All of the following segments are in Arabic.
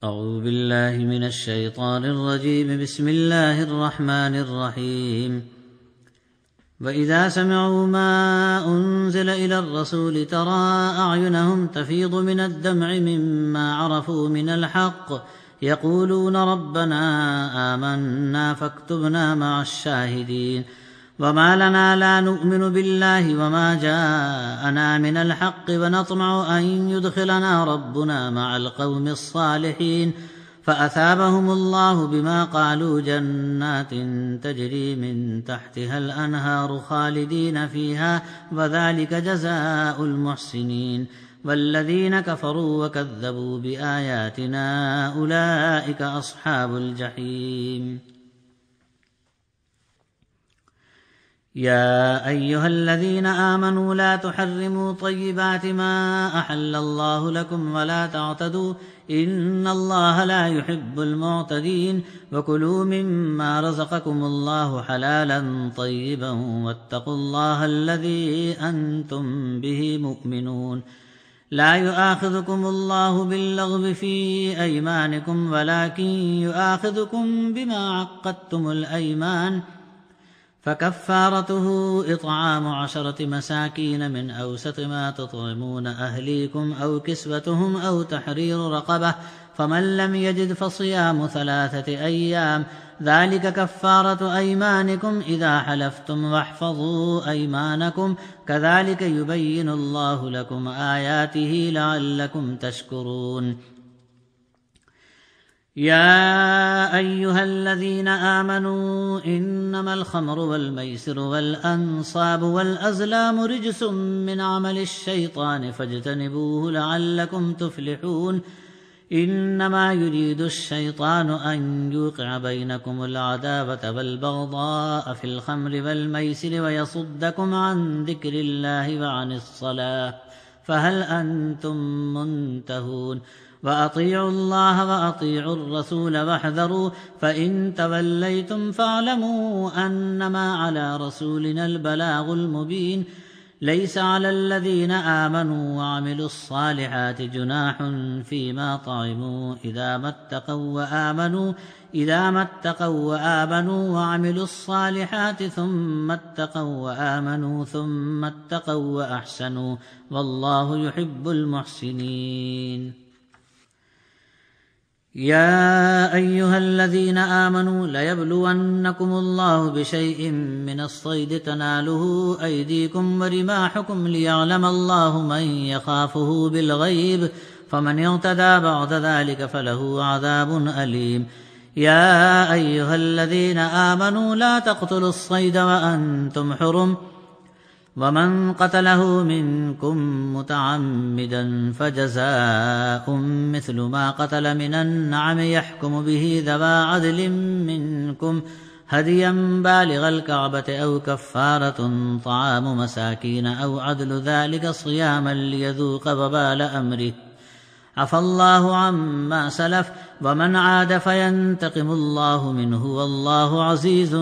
أعوذ بالله من الشيطان الرجيم. بسم الله الرحمن الرحيم. وإذا سمعوا ما أنزل إلى الرسول ترى أعينهم تفيض من الدمع مما عرفوا من الحق يقولون ربنا آمنا فاكتبنا مع الشاهدين. وما لنا لا نؤمن بالله وما جاءنا من الحق ونطمع أن يدخلنا ربنا مع القوم الصالحين فأثابهم الله بما قالوا جنات تجري من تحتها الأنهار خالدين فيها وذلك جزاء المحسنين. والذين كفروا وكذبوا بآياتنا أولئك أصحاب الجحيم. يا أيها الذين آمنوا لا تحرموا طيبات ما أحل الله لكم ولا تعتدوا إن الله لا يحب المعتدين. وكلوا مما رزقكم الله حلالا طيبا واتقوا الله الذي أنتم به مؤمنون. لا يؤاخذكم الله باللغو في أيمانكم ولكن يؤاخذكم بما عقدتم الأيمان فكفارته إطعام 10 مساكين من أوسط ما تطعمون أهليكم أو كسوتهم أو تحرير رقبة فمن لم يجد فصيام 3 أيام ذلك كفارة أيمانكم إذا حلفتم واحفظوا أيمانكم كذلك يبين الله لكم آياته لعلكم تشكرون. يا أيها الذين آمنوا إنما الخمر والميسر والأنصاب والأزلام رجس من عمل الشيطان فاجتنبوه لعلكم تفلحون. إنما يريد الشيطان أن يوقع بينكم العداوة والبغضاء في الخمر والميسر ويصدكم عن ذكر الله وعن الصلاة فهل أنتم منتهون. وأطيعوا الله وأطيعوا الرسول واحذروا فإن توليتم فاعلموا أنما على رسولنا البلاغ المبين. ليس على الذين آمنوا وعملوا الصالحات جناح فيما طعموا إذا ما اتقوا وآمنوا وعملوا الصالحات ثم اتقوا وآمنوا ثم اتقوا وأحسنوا والله يحب المحسنين. يا أيها الذين آمنوا ليبلونكم الله بشيء من الصيد تناله أيديكم ورماحكم ليعلم الله من يخافه بالغيب فمن اعتدى بعد ذلك فله عذاب أليم. يا أيها الذين آمنوا لا تقتلوا الصيد وأنتم حرم ومن قتله منكم متعمدا فجزاء مثل ما قتل من النعم يحكم به ذوى عدل منكم هديا بالغ الكعبة أو كفارة طعام مساكين أو عدل ذلك صياما ليذوق وبال أمره عفى الله عما سلف ومن عاد فينتقم الله منه والله عزيز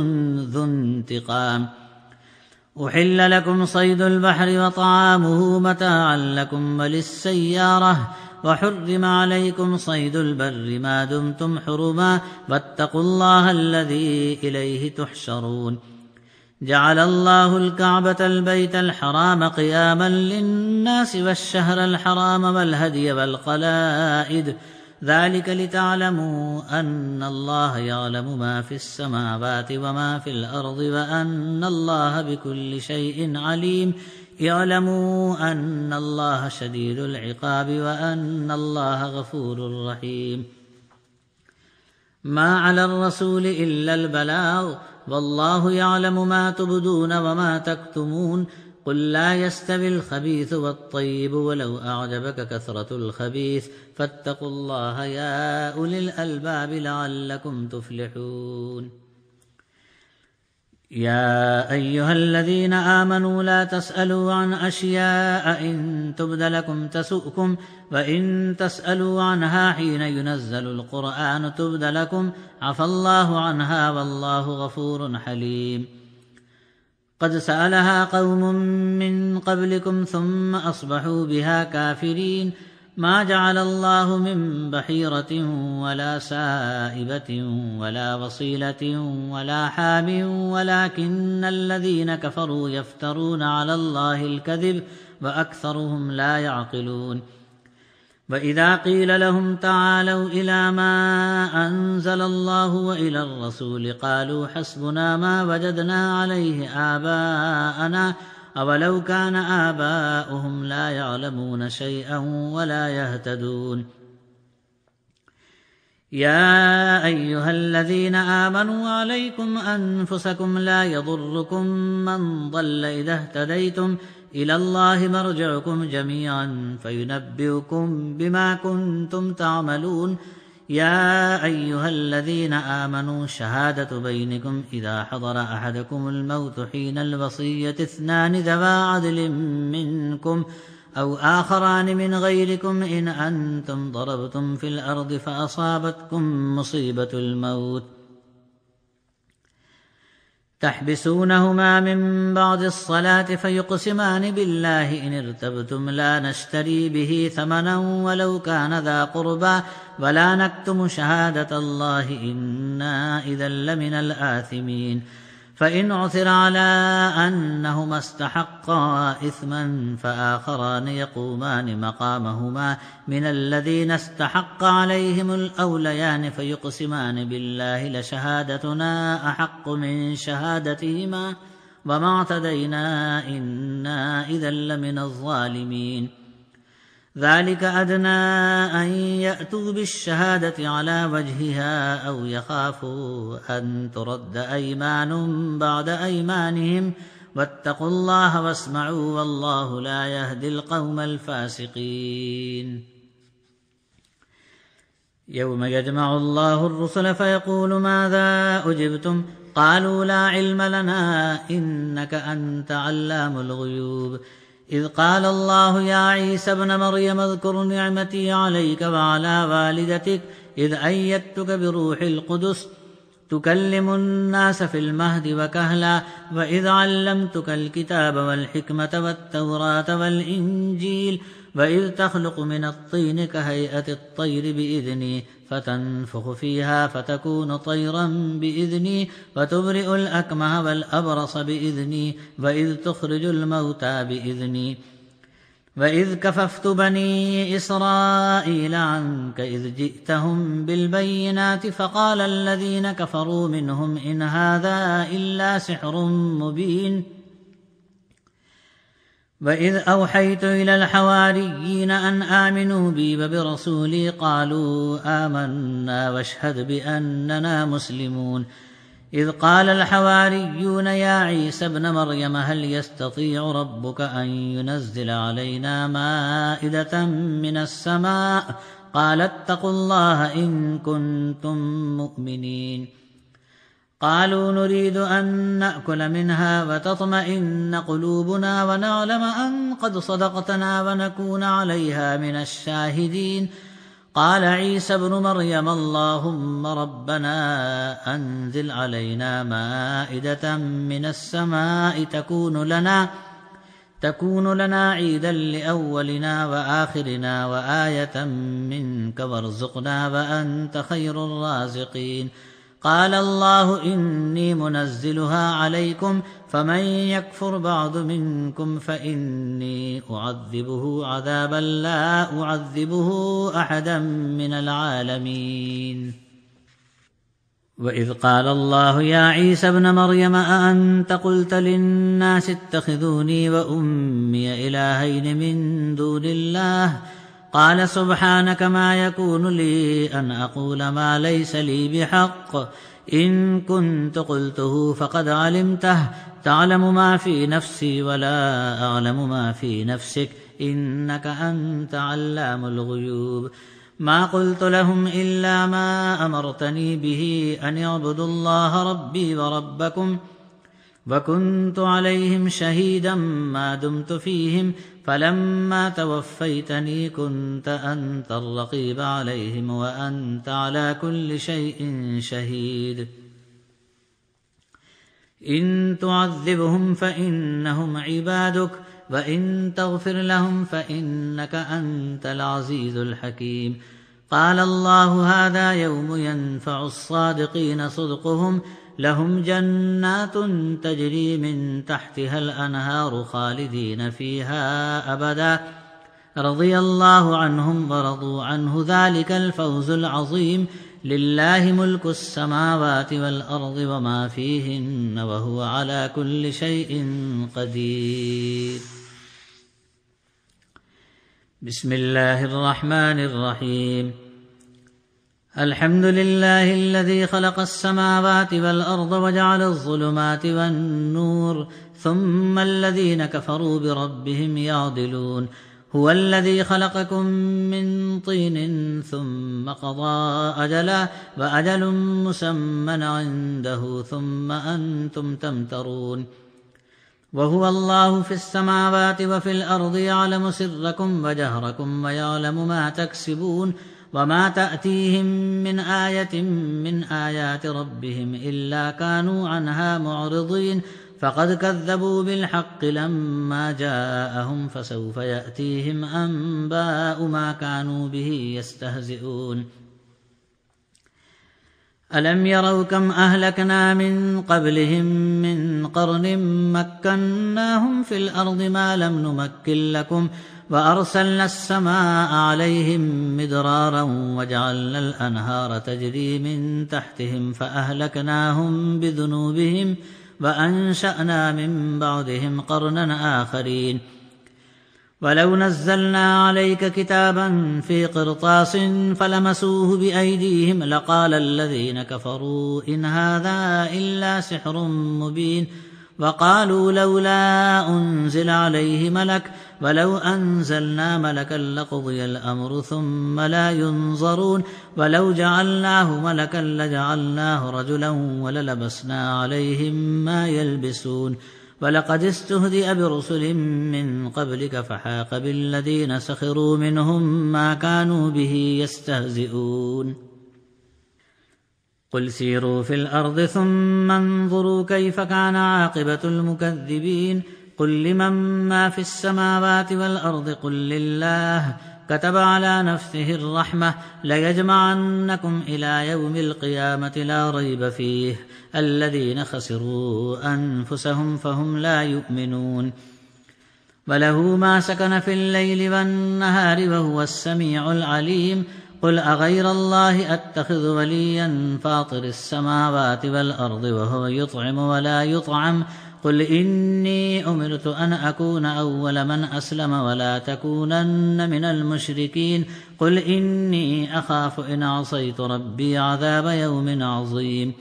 ذو انتقام. أحل لكم صيد البحر وطعامه متاعا لكم وللسيارة وحرم عليكم صيد البر ما دمتم حرما واتقوا الله الذي إليه تحشرون. جعل الله الكعبة البيت الحرام قياما للناس والشهر الحرام والهدي والقلائد ذلك لتعلموا أن الله يعلم ما في السماوات وما في الأرض وأن الله بكل شيء عليم. اعلموا أن الله شديد العقاب وأن الله غفور رحيم. ما على الرسول إلا البلاغ والله يعلم ما تبدون وما تكتمون. قل لا يستوي الخبيث والطيب ولو أعجبك كثرة الخبيث فاتقوا الله يا أولي الألباب لعلكم تفلحون. يا أيها الذين آمنوا لا تسألوا عن أشياء إن تبد لكم تسؤكم وإن تسألوا عنها حين ينزل القرآن تبد لكم عفى الله عنها والله غفور حليم. قد سألها قوم من قبلكم ثم أصبحوا بها كافرين. ما جعل الله من بحيرة ولا سائبة ولا وصيلة ولا حام ولكن الذين كفروا يفترون على الله الكذب وأكثرهم لا يعقلون وإذا قيل لهم تعالوا إلى ما أنزل الله وإلى الرسول قالوا حسبنا ما وجدنا عليه آباءنا أولو كان آباؤهم لا يعلمون شيئا ولا يهتدون يا أيها الذين آمنوا عليكم أنفسكم لا يضركم من ضل إذا اهتديتم إلى الله مرجعكم جميعا فينبئكم بما كنتم تعملون يا أيها الذين آمنوا شهادة بينكم إذا حضر أحدكم الموت حين الوصية 2 ذوى عدل منكم أو آخران من غيركم إن أنتم ضربتم في الأرض فأصابتكم مصيبة الموت تحبسونهما من بعد الصلاة فيقسمان بالله إن ارتبتم لا نشتري به ثمنا ولو كان ذا قربى ولا نكتم شهادة الله إنا إذا لمن الآثمين فإن عثر على أنهما استحقا إثما فآخران يقومان مقامهما من الذين استحق عليهم الأوليان فيقسمان بالله لشهادتنا أحق من شهادتهما وما اعتدينا إنا إذا لمن الظالمين ذلك أدنى أن يأتوا بالشهادة على وجهها أو يخافوا أن ترد أيمان بعد أيمانهم واتقوا الله واسمعوا والله لا يهدي القوم الفاسقين يوم يجمع الله الرسل فيقول ماذا أجبتم قالوا لا علم لنا إنك أنت علام الغيوب إذ قال الله يا عيسى ابن مريم اذكر نعمتي عليك وعلى والدتك إذ أيدتك بروح القدس تكلم الناس في المهد وكهلا وإذ علمتك الكتاب والحكمة والتوراة والإنجيل وإذ تخلق من الطين كهيئة الطير بإذني فتنفخ فيها فتكون طيرا بإذني وتبرئ الأكمه والأبرص بإذني وإذ تخرج الموتى بإذني وإذ كففت بني إسرائيل عنك إذ جئتهم بالبينات فقال الذين كفروا منهم إن هذا إلا سحر مبين وإذ أوحيت إلى الحواريين أن آمنوا بي وبرسولي قالوا آمنا واشهد بأننا مسلمون إذ قال الحواريون يا عيسى ابن مريم هل يستطيع ربك أن ينزل علينا مائدة من السماء قال اتقوا الله إن كنتم مؤمنين قالوا نريد أن نأكل منها وتطمئن قلوبنا ونعلم أن قد صدقتنا ونكون عليها من الشاهدين قال عيسى ابن مريم اللهم ربنا أنزل علينا مائدة من السماء تكون لنا عيدا لأولنا وآخرنا وآية منك وارزقنا وأنت خير الرازقين قال الله إني منزلها عليكم فمن يكفر بعد منكم فإني أعذبه عذابا لا أعذبه أحدا من العالمين وإذ قال الله يا عيسى ابن مريم أأنت قلت للناس اتخذوني وأمي إلهين من دون الله قال سبحانك ما يكون لي أن أقول ما ليس لي بحق إن كنت قلته فقد علمته تعلم ما في نفسي ولا أعلم ما في نفسك إنك أنت علام الغيوب ما قلت لهم إلا ما أمرتني به أن اعبدوا الله ربي وربكم وكنت عليهم شهيدا ما دمت فيهم فلما توفيتني كنت أنت الرقيب عليهم وأنت على كل شيء شهيد إن تعذبهم فإنهم عبادك وإن تغفر لهم فإنك أنت العزيز الحكيم. قال الله: هذا يوم ينفع الصادقين صدقهم، لهم جنات تجري من تحتها الأنهار خالدين فيها أبدا، رضي الله عنهم ورضوا عنه، ذلك الفوز العظيم. لله ملك السماوات والأرض وما فيهن وهو على كل شيء قدير. بسم الله الرحمن الرحيم. الحمد لله الذي خلق السماوات والأرض وجعل الظلمات والنور، ثم الذين كفروا بربهم يعدلون. هو الذي خلقكم من طين ثم قضى أجلا، وأجل مسمى عنده، ثم أنتم تمترون. وهو الله في السماوات وفي الأرض، يعلم سركم وجهركم ويعلم ما تكسبون، وما تأتيهم من آية من آيات ربهم إلا كانوا عنها معرضين. فقد كذبوا بالحق لما جاءهم، فسوف يأتيهم أنباء ما كانوا به يستهزئون. ألم يروا كم أهلكنا من قبلهم من قرن مكناهم في الأرض ما لم نمكن لكم، وأرسلنا السماء عليهم مدرارا، وجعلنا الأنهار تجري من تحتهم، فأهلكناهم بذنوبهم، وأنشأنا من بعدهم قرنا آخرين. ولو نزلنا عليك كتابا في قرطاس فلمسوه بأيديهم لقال الذين كفروا إن هذا إلا سحر مبين. وقالوا لولا أنزل عليه ملك، ولو أنزلنا ملكا لقضي الأمر ثم لا ينظرون. ولو جعلناه ملكا لجعلناه رجلا وللبسنا عليهم ما يلبسون. ولقد استهزئ برسل من قبلك فحاق بالذين سخروا منهم ما كانوا به يستهزئون. قل سيروا في الأرض ثم انظروا كيف كان عاقبة المكذبين. قل لمن ما في السماوات والأرض قل لله، كتب على نفسه الرحمة، ليجمعنكم إلى يوم القيامة لا ريب فيه، الذين خسروا أنفسهم فهم لا يؤمنون. وله ما سكن في الليل والنهار وهو السميع العليم. قل أغير الله أتخذ وليا فاطر السماوات والأرض وهو يطعم ولا يطعم. قل إني أمرت أن أكون أول من أسلم ولا تكونن من المشركين. قل إني أخاف إن عصيت ربي عذاب يوم عظيم.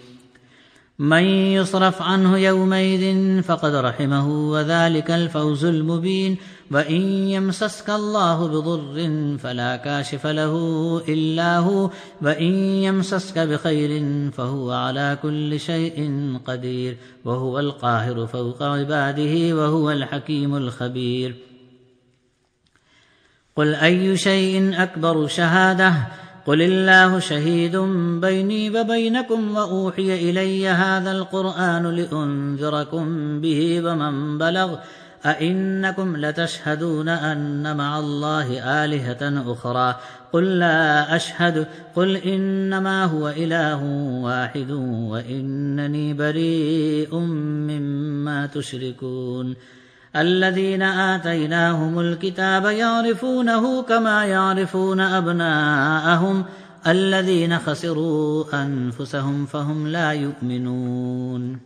من يصرف عنه يومئذ فقد رحمه، وذلك الفوز المبين. وإن يمسسك الله بضر فلا كاشف له إلا هو، وإن يمسسك بخير فهو على كل شيء قدير، وهو القاهر فوق عباده، وهو الحكيم الخبير. قل أي شيء أكبر شهادة؟ قل الله شهيد بيني وبينكم، وأوحي إلي هذا القرآن لأنذركم به ومن بلغ. أئنكم لتشهدون أن مع الله آلهة أخرى؟ قل لا أشهد. قل إنما هو إله واحد وإنني بريء مما تشركون. الذين آتيناهم الكتاب يعرفونه كما يعرفون أبناءهم، الذين خسروا أنفسهم فهم لا يؤمنون.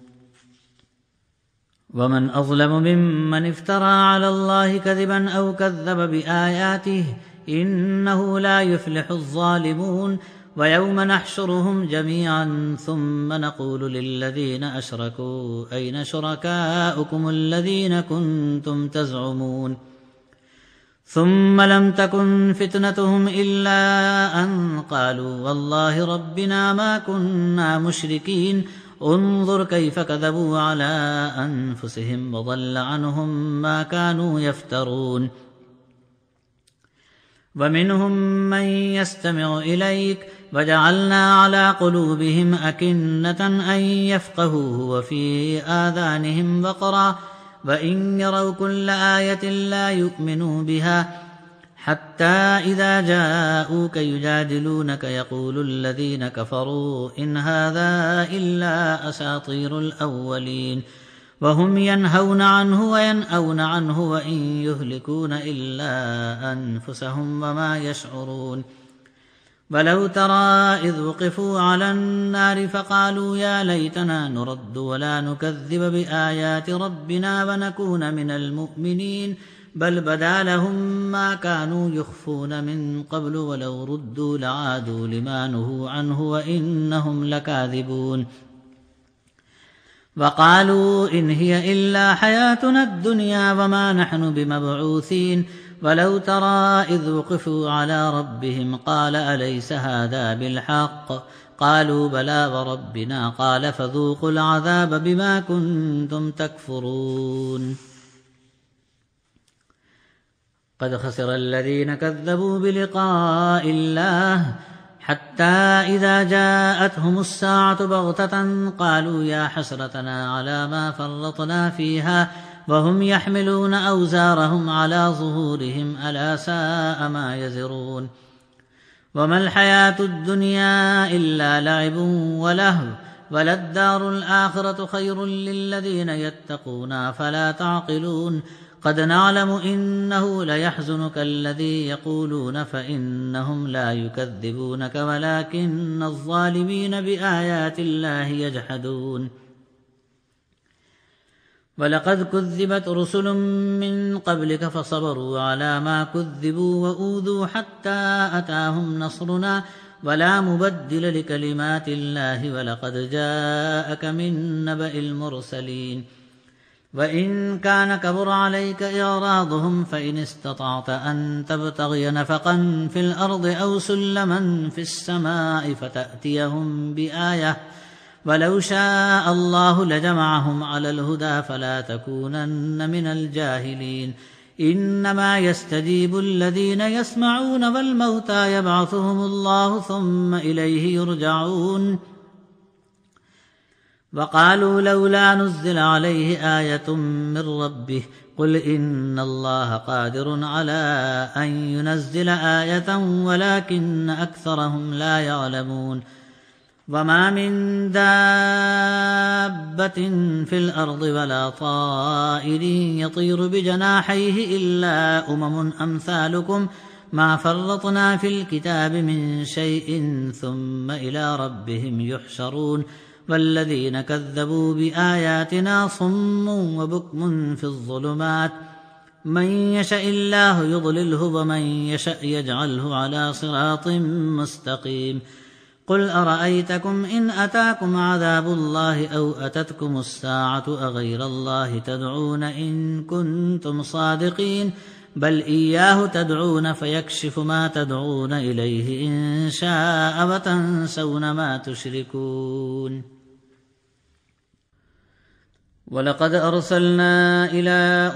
ومن أظلم ممن افترى على الله كذبا أو كذب بآياته، إنه لا يفلح الظالمون. ويوم نحشرهم جميعا ثم نقول للذين أشركوا أين شركاؤكم الذين كنتم تزعمون. ثم لم تكن فتنتهم إلا أن قالوا والله ربنا ما كنا مشركين. انظر كيف كذبوا على أنفسهم وضل عنهم ما كانوا يفترون. ومنهم من يستمع إليك وجعلنا على قلوبهم أكنة أن يفقهوه وفي آذانهم وقرا وإن يروا كل آية لا يؤمنوا بها حتى إذا جاءوك يجادلونك يقول الذين كفروا إن هذا إلا أساطير الأولين وهم ينهون عنه وينأون عنه وإن يهلكون إلا أنفسهم وما يشعرون ولو ترى إذ وقفوا على النار فقالوا يا ليتنا نرد ولا نكذب بآيات ربنا ونكون من المؤمنين بل بدا لهم ما كانوا يخفون من قبل ولو ردوا لعادوا لما نهوا عنه وإنهم لكاذبون وقالوا إن هي إلا حياتنا الدنيا وما نحن بمبعوثين ولو ترى إذ وقفوا على ربهم قال أليس هذا بالحق قالوا بلى وربنا قال فذوقوا العذاب بما كنتم تكفرون قد خسر الذين كذبوا بلقاء الله حتى إذا جاءتهم الساعة بغتة قالوا يا حسرتنا على ما فرطنا فيها وهم يحملون أوزارهم على ظهورهم ألا ساء ما يزرون وما الحياة الدنيا إلا لعب ولهو وللدار الآخرة خير للذين يتقون فلا تعقلون قد نعلم إنه ليحزنك الذي يقولون فإنهم لا يكذبونك ولكن الظالمين بآيات الله يجحدون ولقد كذبت رسل من قبلك فصبروا على ما كذبوا وأوذوا حتى أتاهم نصرنا ولا مبدل لكلمات الله ولقد جاءك من نبأ المرسلين وإن كان كبر عليك إعراضهم فإن استطعت أن تبتغي نفقا في الأرض أو سلما في السماء فتأتيهم بآية ولو شاء الله لجمعهم على الهدى فلا تكونن من الجاهلين إنما يستجيب الذين يسمعون والموتى يبعثهم الله ثم إليه يرجعون وقالوا لولا نزل عليه آية من ربه قل إن الله قادر على أن ينزل آية ولكن أكثرهم لا يعلمون وما من دابة في الأرض ولا طائر يطير بجناحيه إلا أمثالكم ما فرطنا في الكتاب من شيء ثم إلى ربهم يحشرون والذين كذبوا بآياتنا صم وبكم في الظلمات من يشاء الله يضلله ومن يشاء يجعله على صراط مستقيم قل أرأيتكم إن أتاكم عذاب الله أو أتتكم الساعة أغير الله تدعون إن كنتم صادقين بل إياه تدعون فيكشف ما تدعون إليه إن شاء وتنسون ما تشركون ولقد أرسلنا إلى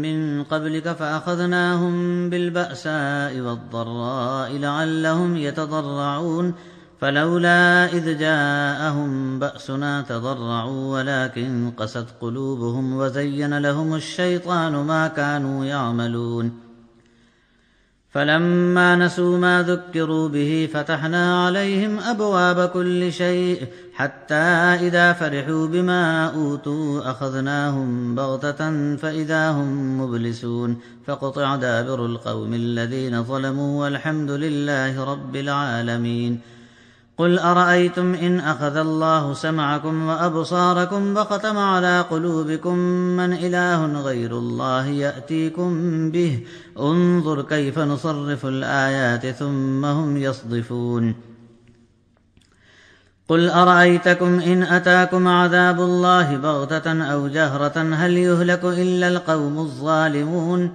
من قبلك فأخذناهم بالبأساء والضراء لعلهم يتضرعون فلولا إذ جاءهم بأسنا تضرعوا ولكن قست قلوبهم وزين لهم الشيطان ما كانوا يعملون فلما نسوا ما ذكروا به فتحنا عليهم أبواب كل شيء حتى إذا فرحوا بما أوتوا أخذناهم بغتة فإذا هم مبلسون فقطع دابر القوم الذين ظلموا والحمد لله رب العالمين قل أرأيتم إن أخذ الله سمعكم وأبصاركم وختم على قلوبكم من إله غير الله يأتيكم به انظر كيف نصرف الآيات ثم هم يصدفون قل أرأيتكم إن أتاكم عذاب الله بغتة أو جهرة هل يهلك إلا القوم الظالمون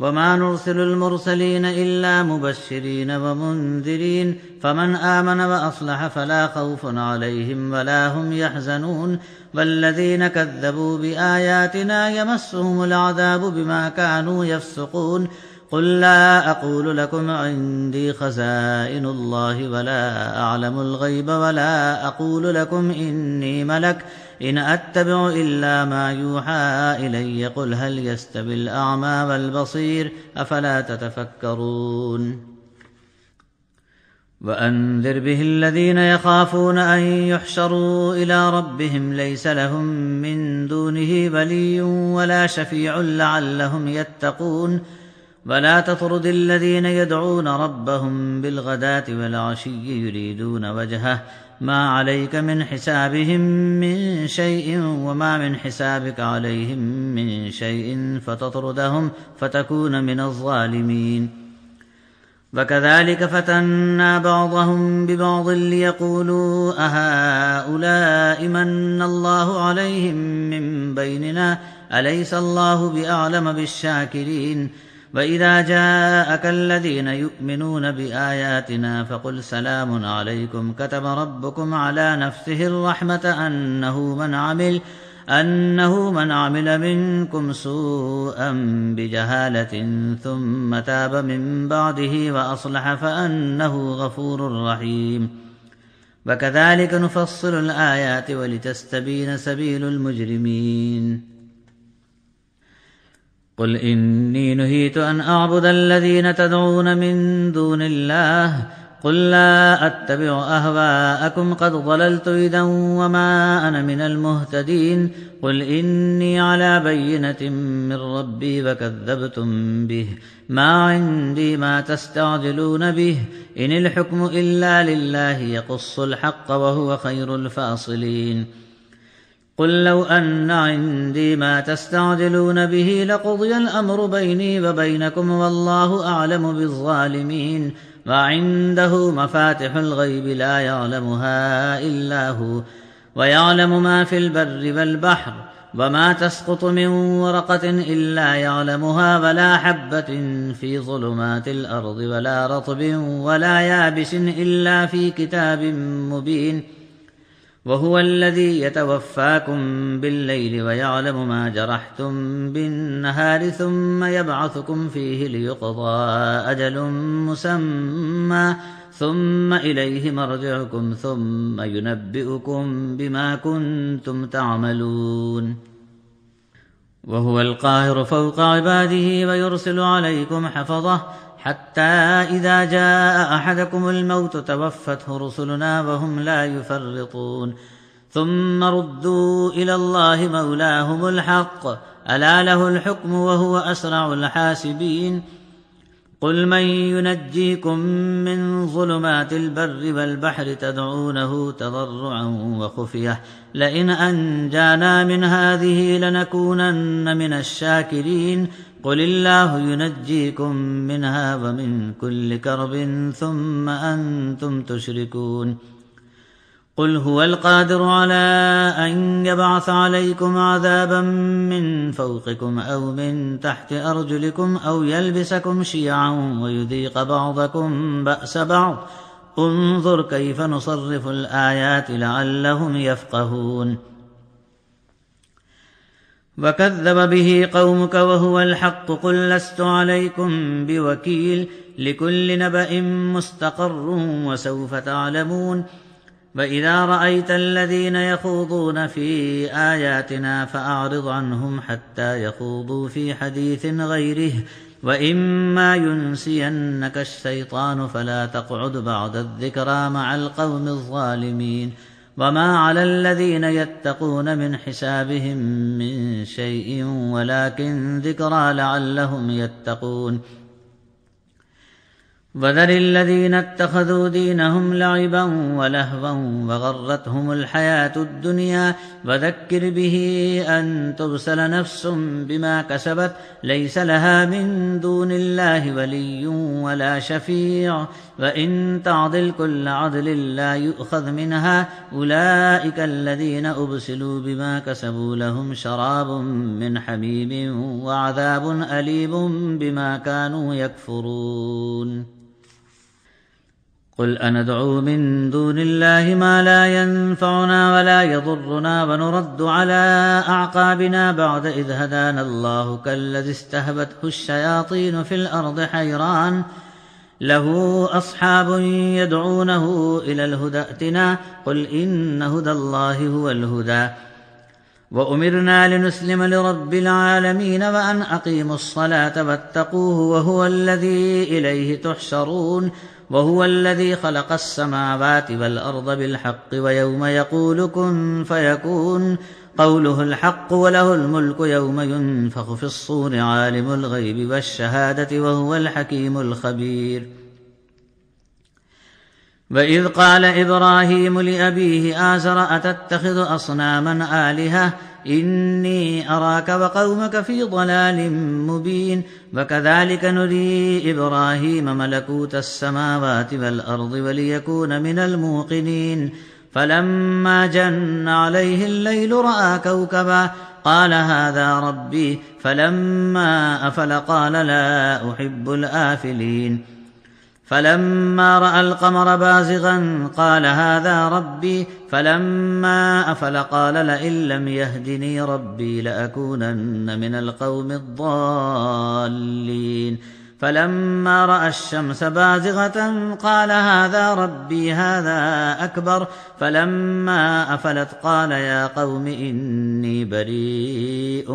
وما نرسل المرسلين إلا مبشرين ومنذرين فمن آمن وأصلح فلا خوف عليهم ولا هم يحزنون والذين كذبوا بآياتنا يمسهم العذاب بما كانوا يفسقون قل لا أقول لكم عندي خزائن الله ولا أعلم الغيب ولا أقول لكم إني ملك إن أتبع إلا ما يوحى إلي قل هل يستوي الأعمى والبصير أفلا تتفكرون وأنذر به الذين يخافون أن يحشروا إلى ربهم ليس لهم من دونه ولي ولا شفيع لعلهم يتقون ولا تطرد الذين يدعون ربهم بالغداة والعشي يريدون وجهه ما عليك من حسابهم من شيء وما من حسابك عليهم من شيء فتطردهم فتكون من الظالمين وكذلك فتنا بعضهم ببعض ليقولوا أهؤلاء من الله عليهم من بيننا أليس الله بأعلم بالشاكرين وإذا جاءك الذين يؤمنون بآياتنا فقل سلام عليكم كتب ربكم على نفسه الرحمة أنه من عمل منكم سوءا بجهالة ثم تاب من بعده وأصلح فأنه غفور رحيم وكذلك نفصل الآيات ولتستبين سبيل المجرمين قل إني نهيت أن أعبد الذين تدعون من دون الله قل لا أتبع أهواءكم قد ضللت إذا وما أنا من المهتدين قل إني على بينة من ربي وكذبتم به ما عندي ما تستعجلون به إن الحكم إلا لله يقص الحق وهو خير الفاصلين قل لو أن عندي ما تستعجلون به لقضي الأمر بيني وبينكم والله أعلم بالظالمين وعنده مفاتح الغيب لا يعلمها إلا هو ويعلم ما في البر والبحر وما تسقط من ورقة إلا يعلمها ولا حبة في ظلمات الأرض ولا رطب ولا يابس إلا في كتاب مبين وهو الذي يتوفاكم بالليل ويعلم ما جرحتم بالنهار ثم يبعثكم فيه ليقضى أجل مسمى ثم إليه مرجعكم ثم ينبئكم بما كنتم تعملون وهو القاهر فوق عباده ويرسل عليكم حفظه حتى إذا جاء أحدكم الموت توفته رسلنا وهم لا يفرطون ثم ردوا إلى الله مولاهم الحق ألا له الحكم وهو أسرع الحاسبين قل من ينجيكم من ظلمات البر والبحر تدعونه تضرعا وخفية لئن أنجانا من هذه لنكونن من الشاكرين قل الله ينجيكم منها ومن كل كرب ثم أنتم تشركون قل هو القادر على أن يبعث عليكم عذابا من فوقكم أو من تحت أرجلكم أو يلبسكم شيعا ويذيق بعضكم بأس بعض انظر كيف نصرف الآيات لعلهم يفقهون وكذب به قومك وهو الحق قل لست عليكم بوكيل لكل نبأ مستقر وسوف تعلمون وإذا رأيت الذين يخوضون في آياتنا فأعرض عنهم حتى يخوضوا في حديث غيره وإما ينسينك الشيطان فلا تقعد بعد الذكرى مع القوم الظالمين وما على الذين يتقون من حسابهم من شيء ولكن ذكرى لعلهم يتقون وذر الذين اتخذوا دينهم لعبا ولهوا وغرتهم الحياة الدنيا وذكر به أن تبسل نفس بما كسبت ليس لها من دون الله ولي ولا شفيع وإن تعدل كل عدل لا يؤخذ منها أولئك الذين أبسلوا بما كسبوا لهم شراب من حميم وعذاب أليم بما كانوا يكفرون قل أندعو من دون الله ما لا ينفعنا ولا يضرنا ونرد على أعقابنا بعد إذ هدانا الله كالذي استهبته الشياطين في الأرض حيران له أصحاب يدعونه إلى الهدى ائتنا قل إن هدى الله هو الهدى وأمرنا لنسلم لرب العالمين وأن أقيموا الصلاة واتقوه وهو الذي إليه تحشرون وهو الذي خلق السماوات والأرض بالحق ويوم يقول كن فيكون قوله الحق وله الملك يوم ينفخ في الصور عالم الغيب والشهادة وهو الحكيم الخبير وإذ قال إبراهيم لأبيه آزر أتتخذ أصناما آلهة إني أراك وقومك في ضلال مبين وكذلك نري إبراهيم ملكوت السماوات والأرض وليكون من الموقنين فلما جن عليه الليل رأى كوكبا قال هذا ربي فلما أفل قال لا أحب الآفلين فلما رأى القمر بازغا قال هذا ربي فلما أفل قال لئن لم يهدني ربي لأكونن من القوم الضالين فلما رأى الشمس بازغة قال هذا ربي هذا أكبر فلما أفلت قال يا قوم إني بريء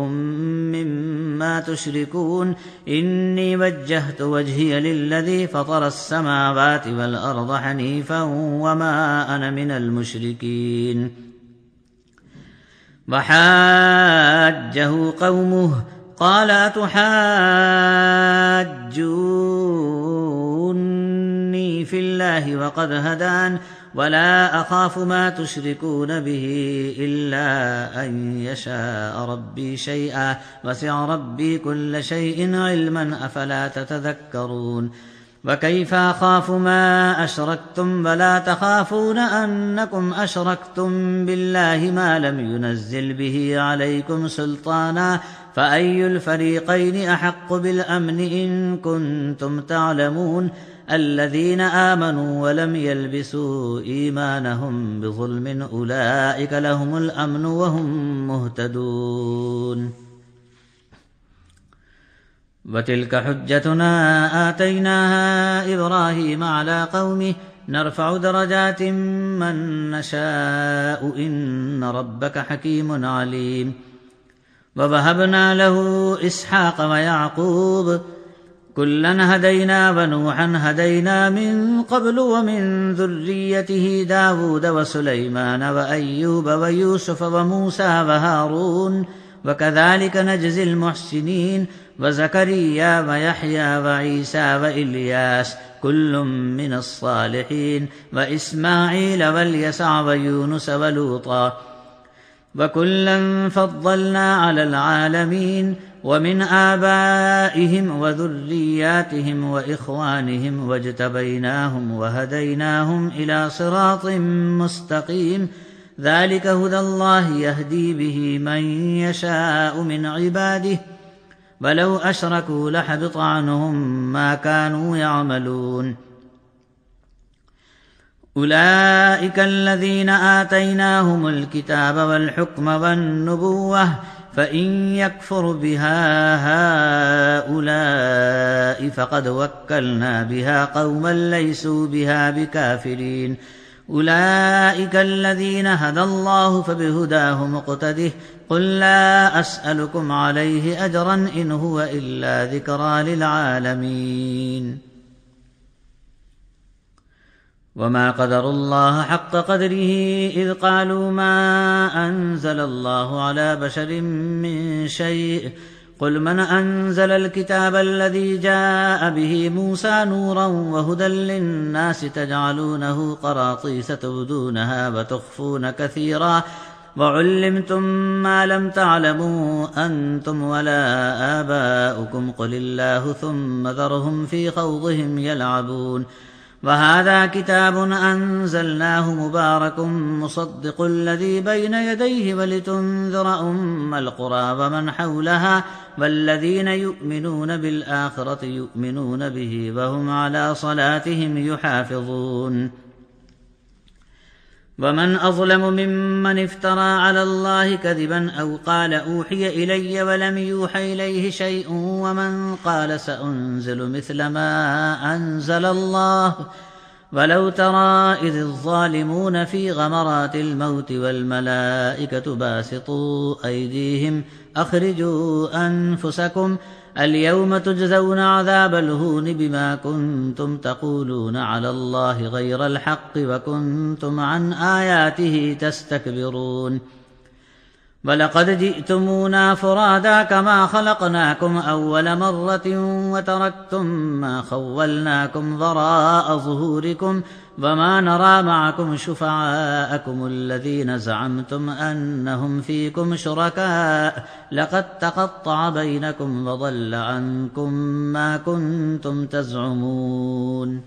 مما تشركون إني وجهت وجهي للذي فطر السماوات والأرض حنيفا وما أنا من المشركين وحاجه قومه قال أتحاجوني في الله وقد هدان ولا أخاف ما تشركون به إلا أن يشاء ربي شيئا وسع ربي كل شيء علما أفلا تتذكرون وكيف أخاف ما أشركتم ولا تخافون أنكم أشركتم بالله ما لم ينزل به عليكم سلطانا فأي الفريقين أحق بالأمن إن كنتم تعلمون الذين آمنوا ولم يلبسوا إيمانهم بظلم أولئك لهم الأمن وهم مهتدون وتلك حجتنا آتيناها إبراهيم على قومه نرفع درجات من نشاء إن ربك حكيم عليم ووهبنا له إسحاق ويعقوب كلا هدينا ونوحا هدينا من قبل ومن ذريته داود وسليمان وأيوب ويوسف وموسى وهارون وكذلك نجزي المحسنين وزكريا ويحيى وعيسى وإلياس كل من الصالحين وإسماعيل واليسع ويونس ولوطا وكلا فضلنا على العالمين ومن آبائهم وذرياتهم وإخوانهم واجتبيناهم وهديناهم إلى صراط مستقيم ذلك هدى الله يهدي به من يشاء من عباده ولو أشركوا لحبط عنهم ما كانوا يعملون أولئك الذين آتيناهم الكتاب والحكم والنبوة فإن يكفر بها هؤلاء فقد وكلنا بها قوما ليسوا بها بكافرين أولئك الذين هدى الله فبهداه مقتده قل لا أسألكم عليه أجرا إن هو إلا ذكرى للعالمين وما قدروا الله حق قدره إذ قالوا ما أنزل الله على بشر من شيء قل من أنزل الكتاب الذي جاء به موسى نورا وهدى للناس تجعلونه قراطيس تبدونها وتخفون كثيرا وعلمتم ما لم تعلموا أنتم ولا آباؤكم قل الله ثم ذرهم في خوضهم يلعبون وهذا كتاب أنزلناه مبارك مصدق الذي بين يديه ولتنذر أم القرى ومن حولها والذين يؤمنون بالآخرة يؤمنون به وهم على صلاتهم يحافظون. ومن أظلم ممن افترى على الله كذبا أو قال أوحي إلي ولم يوحى إليه شيء ومن قال سأنزل مثل ما أنزل الله ولو ترى إذ الظالمون في غمرات الموت والملائكة باسطوا أيديهم أخرجوا أنفسكم اليوم تجزون عذاب الهون بما كنتم تقولون على الله غير الحق وكنتم عن آياته تستكبرون. ولقد جئتمونا فرادا كما خلقناكم أول مرة وتركتم ما خولناكم وراء ظهوركم وما نرى معكم شفعاءكم الذين زعمتم أنهم فيكم شركاء لقد تقطع بينكم وضل عنكم ما كنتم تزعمون.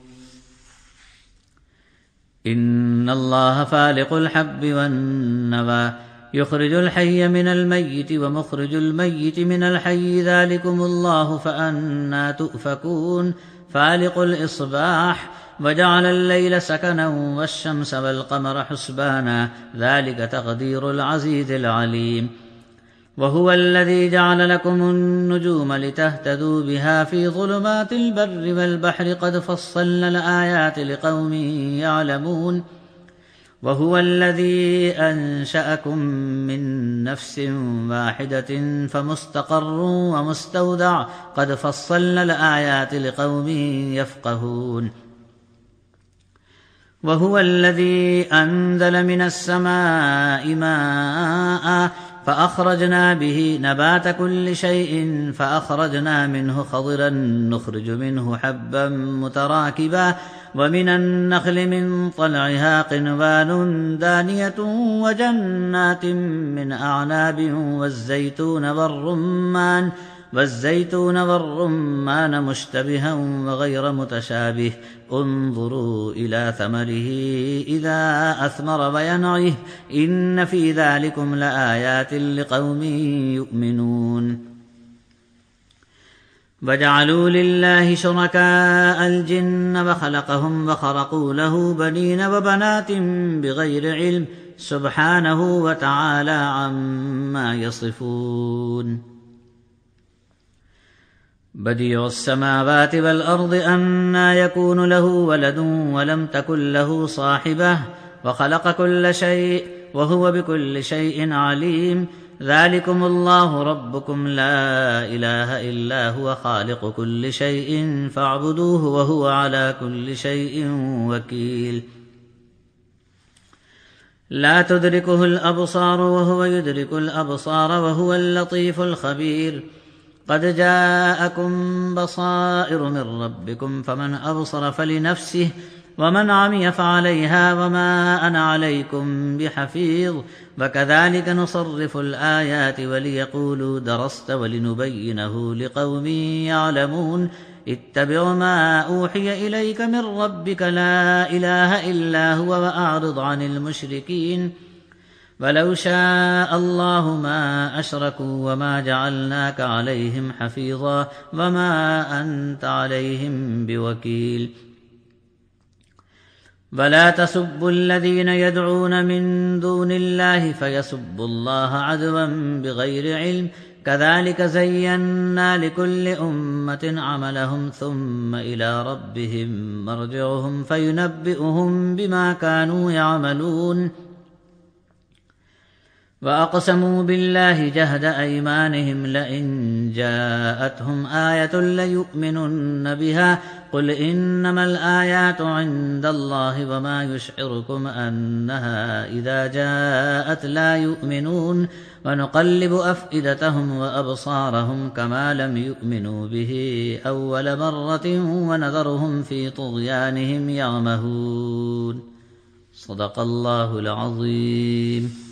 إن الله فالق الحب والنوى يخرج الحي من الميت ومخرج الميت من الحي ذلكم الله فأنى تؤفكون. فالق الإصباح وجعل الليل سكنا والشمس والقمر حسبانا ذلك تقدير العزيز العليم. وهو الذي جعل لكم النجوم لتهتدوا بها في ظلمات البر والبحر قد فصلنا الآيات لقوم يعلمون. وهو الذي أنشأكم من نفس واحدة فمستقر ومستودع قد فصلنا الآيات لقوم يفقهون. وهو الذي أنزل من السماء ماء فأخرجنا به نبات كل شيء فأخرجنا منه خضرا نخرج منه حبا متراكبا ومن النخل من طلعها قنوان دانية وجنات من أعناب والزيتون والرمان مشتبها وغير متشابه انظروا إلى ثمره إذا أثمر وينعه إن في ذلكم لآيات لقوم يؤمنون. وجعلوا لله شركاء الجن وخلقهم وخرقوا له بنين وبنات بغير علم سبحانه وتعالى عما يصفون. بديع السماوات والأرض أنى يكون له ولد ولم تكن له صاحبة وخلق كل شيء وهو بكل شيء عليم. ذلكم الله ربكم لا إله إلا هو خالق كل شيء فاعبدوه وهو على كل شيء وكيل. لا تدركه الأبصار وهو يدرك الأبصار وهو اللطيف الخبير. قد جاءكم بصائر من ربكم فمن أبصر فلنفسه ومن عمي فعليها وما أنا عليكم بحفيظ. وكذلك نصرف الآيات وليقولوا درست ولنبينه لقوم يعلمون. اتبع ما أوحي إليك من ربك لا إله إلا هو وأعرض عن المشركين. ولو شاء الله ما أشركوا وما جعلناك عليهم حفيظا وما أنت عليهم بوكيل. ولا تسبوا الذين يدعون من دون الله فيسبوا الله عدوا بغير علم كذلك زينا لكل أمة عملهم ثم إلى ربهم مرجعهم فينبئهم بما كانوا يعملون. وأقسموا بالله جهد أيمانهم لئن جاءتهم آية ليؤمنن بها قل إنما الآيات عند الله وما يشعركم أنها إذا جاءت لا يؤمنون. ونقلب أفئدتهم وأبصارهم كما لم يؤمنوا به أول مرة ونذرهم في طغيانهم يعمهون. صدق الله العظيم.